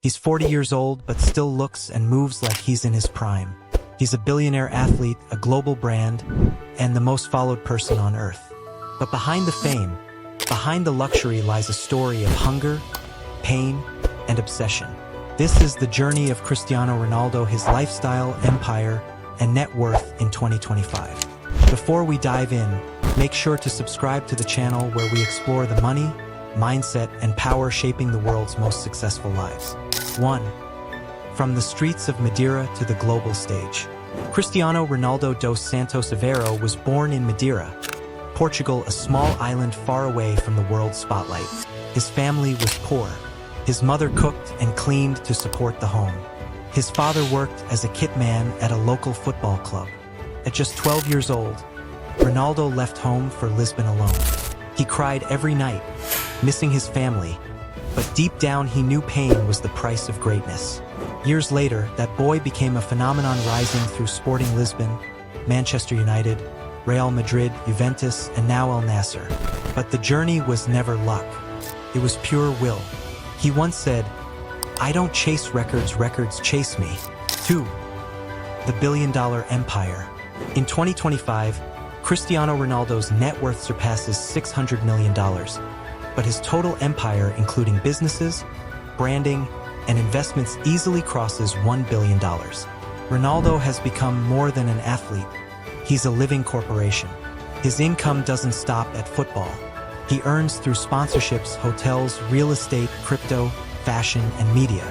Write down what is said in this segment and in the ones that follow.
He's 40 years old but still looks and moves like he's in his prime. He's a billionaire athlete, a global brand, and the most followed person on earth. But behind the fame, behind the luxury lies a story of hunger, pain, and obsession. This is the journey of Cristiano Ronaldo, his lifestyle, empire, and net worth in 2025. Before we dive in, make sure to subscribe to the channel where we explore the money, mindset, and power shaping the world's most successful lives. 1. From the streets of Madeira to the global stage. Cristiano Ronaldo dos Santos Aveiro was born in Madeira, Portugal, a small island far away from the world's spotlight. His family was poor. His mother cooked and cleaned to support the home. His father worked as a kit man at a local football club. At just 12 years old, Ronaldo left home for Lisbon alone. He cried every night, missing his family, but deep down he knew pain was the price of greatness. Years later, that boy became a phenomenon, rising through Sporting Lisbon, Manchester United, Real Madrid, Juventus, and now Al Nassr. But the journey was never luck. It was pure will. He once said, "I don't chase records, records chase me." 2. The billion-dollar empire. In 2025, Cristiano Ronaldo's net worth surpasses $600 million, but his total empire, including businesses, branding, and investments, easily crosses $1 billion. Ronaldo has become more than an athlete. He's a living corporation. His income doesn't stop at football. He earns through sponsorships, hotels, real estate, crypto, fashion, and media.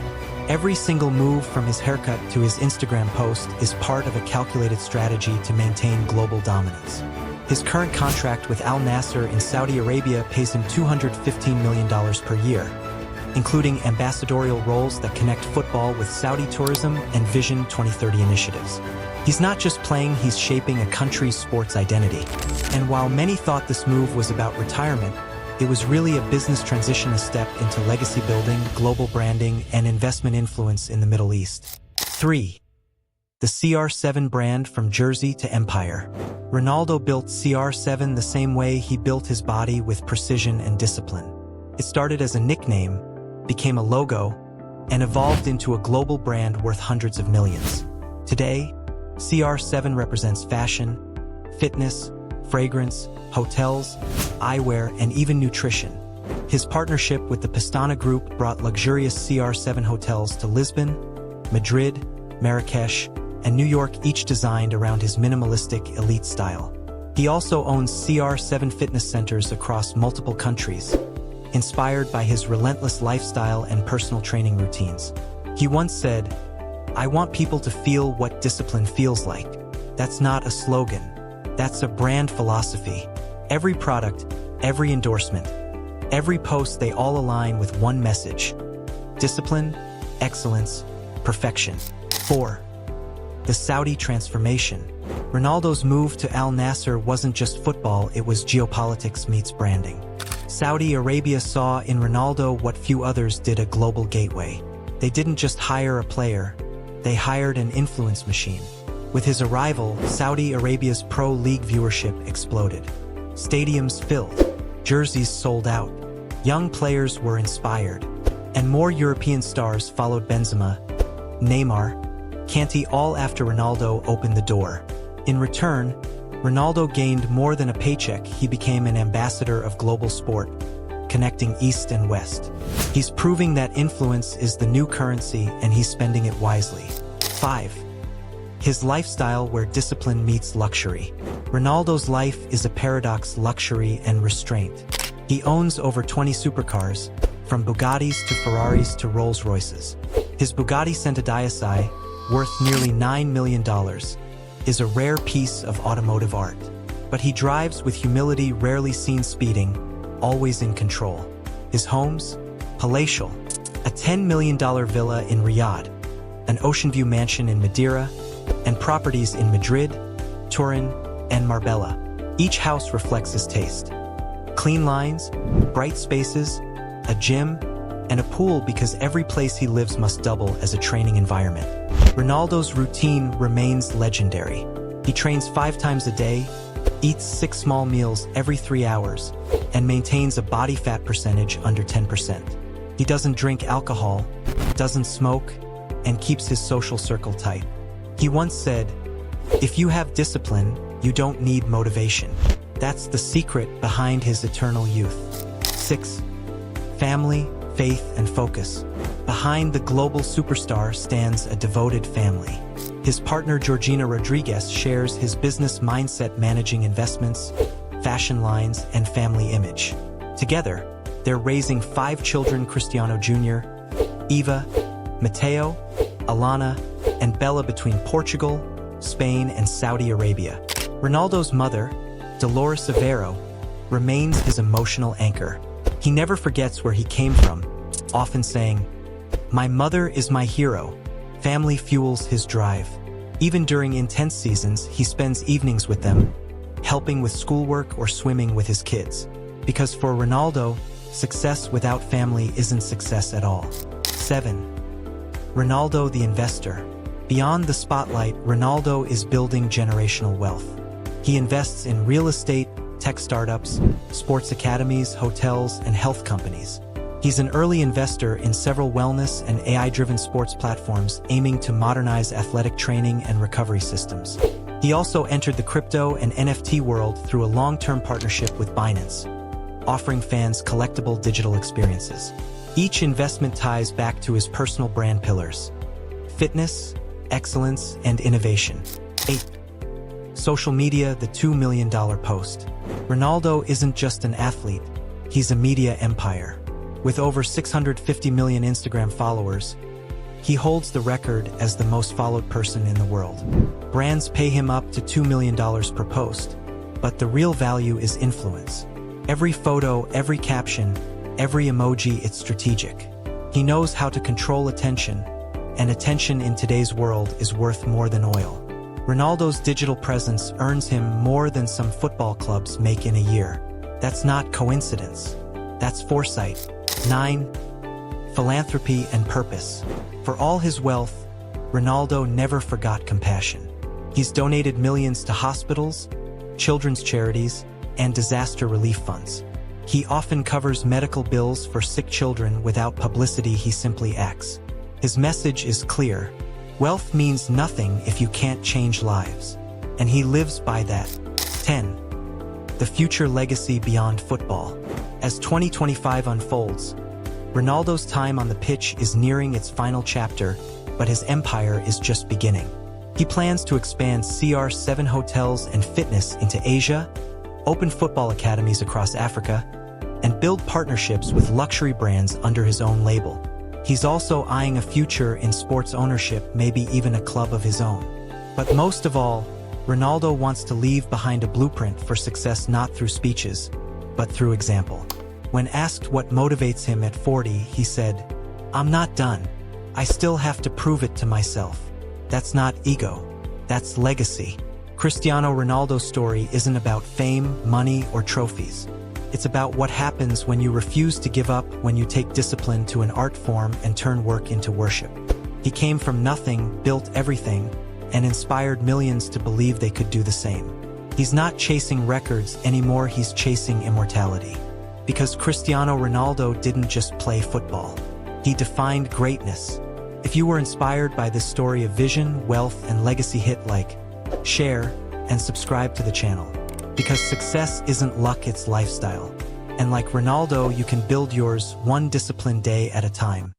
Every single move, from his haircut to his Instagram post, is part of a calculated strategy to maintain global dominance. His current contract with Al Nassr in Saudi Arabia pays him $215 million per year, including ambassadorial roles that connect football with Saudi tourism and Vision 2030 initiatives. He's not just playing, he's shaping a country's sports identity. And while many thought this move was about retirement, it was really a business transition, a step into legacy building, global branding, and investment influence in the Middle East. 3. The CR7 brand. From jersey to empire. Ronaldo built CR7 the same way he built his body, with precision and discipline. It started as a nickname, became a logo, and evolved into a global brand worth hundreds of millions. Today, CR7 represents fashion, fitness, fragrance, hotels, eyewear, and even nutrition. His partnership with the Pestana Group brought luxurious CR7 hotels to Lisbon, Madrid, Marrakesh, and New York, each designed around his minimalistic, elite style. He also owns CR7 fitness centers across multiple countries, inspired by his relentless lifestyle and personal training routines. He once said, "I want people to feel what discipline feels like." That's not a slogan. That's a brand philosophy. Every product, every endorsement, every post, they all align with one message: discipline, excellence, perfection. 4. The Saudi transformation. Ronaldo's move to Al Nassr wasn't just football, it was geopolitics meets branding. Saudi Arabia saw in Ronaldo what few others did: a global gateway. They didn't just hire a player, they hired an influence machine. With his arrival, Saudi Arabia's Pro League viewership exploded. Stadiums filled, jerseys sold out, young players were inspired, and more European stars followed: Benzema, Neymar, Kanté, all after Ronaldo opened the door. In return, Ronaldo gained more than a paycheck. He became an ambassador of global sport, connecting East and West. He's proving that influence is the new currency, and he's spending it wisely. 5. His lifestyle, where discipline meets luxury. Ronaldo's life is a paradox: luxury and restraint. He owns over 20 supercars, from Bugattis to Ferraris to Rolls-Royces. His Bugatti Centodieci, worth nearly $9 million, is a rare piece of automotive art. But he drives with humility, rarely seen speeding, always in control. His homes? Palatial. A $10 million villa in Riyadh, an ocean view mansion in Madeira, and properties in Madrid, Turin, and Marbella. Each house reflects his taste. Clean lines, bright spaces, a gym, and a pool, because every place he lives must double as a training environment. Ronaldo's routine remains legendary. He trains 5 times a day, eats 6 small meals every 3 hours, and maintains a body fat percentage under 10%. He doesn't drink alcohol, doesn't smoke, and keeps his social circle tight. He once said, "If you have discipline, you don't need motivation." That's the secret behind his eternal youth. 6. Family, faith, and focus. Behind the global superstar stands a devoted family. His partner Georgina Rodriguez shares his business mindset, managing investments, fashion lines, and family image. Together, they're raising 5 children: Cristiano Jr., Eva, Mateo, Alana, and Bella, between Portugal, Spain, and Saudi Arabia. Ronaldo's mother, Dolores Aveiro, remains his emotional anchor. He never forgets where he came from, often saying, "My mother is my hero." Family fuels his drive. Even during intense seasons, he spends evenings with them, helping with schoolwork or swimming with his kids. Because for Ronaldo, success without family isn't success at all. 7. Ronaldo the investor. Beyond the spotlight, Ronaldo is building generational wealth. He invests in real estate, tech startups, sports academies, hotels, and health companies. He's an early investor in several wellness and AI-driven sports platforms, aiming to modernize athletic training and recovery systems. He also entered the crypto and NFT world through a long-term partnership with Binance, offering fans collectible digital experiences. Each investment ties back to his personal brand pillars: fitness, excellence, and innovation. 8. Social media, the $2 million post. Ronaldo isn't just an athlete, he's a media empire. With over 650 million Instagram followers, he holds the record as the most followed person in the world. Brands pay him up to $2 million per post, but the real value is influence. Every photo, every caption, every emoji, it's strategic. He knows how to control attention, and attention in today's world is worth more than oil. Ronaldo's digital presence earns him more than some football clubs make in a year. That's not coincidence. That's foresight. 9. Philanthropy and purpose. For all his wealth, Ronaldo never forgot compassion. He's donated millions to hospitals, children's charities, and disaster relief funds. He often covers medical bills for sick children without publicity. He simply acts. His message is clear: wealth means nothing if you can't change lives. And he lives by that. 10. The future legacy beyond football. As 2025 unfolds, Ronaldo's time on the pitch is nearing its final chapter, but his empire is just beginning. He plans to expand CR7 hotels and fitness into Asia, open football academies across Africa, and build partnerships with luxury brands under his own label. He's also eyeing a future in sports ownership, maybe even a club of his own. But most of all, Ronaldo wants to leave behind a blueprint for success, not through speeches, but through example. When asked what motivates him at 40, he said, "I'm not done. I still have to prove it to myself." That's not ego. That's legacy. Cristiano Ronaldo's story isn't about fame, money, or trophies. It's about what happens when you refuse to give up, when you take discipline to an art form and turn work into worship. He came from nothing, built everything, and inspired millions to believe they could do the same. He's not chasing records anymore, he's chasing immortality. Because Cristiano Ronaldo didn't just play football. He defined greatness. If you were inspired by this story of vision, wealth, and legacy, hit like, share, and subscribe to the channel. Because success isn't luck, it's lifestyle. And like Ronaldo, you can build yours one disciplined day at a time.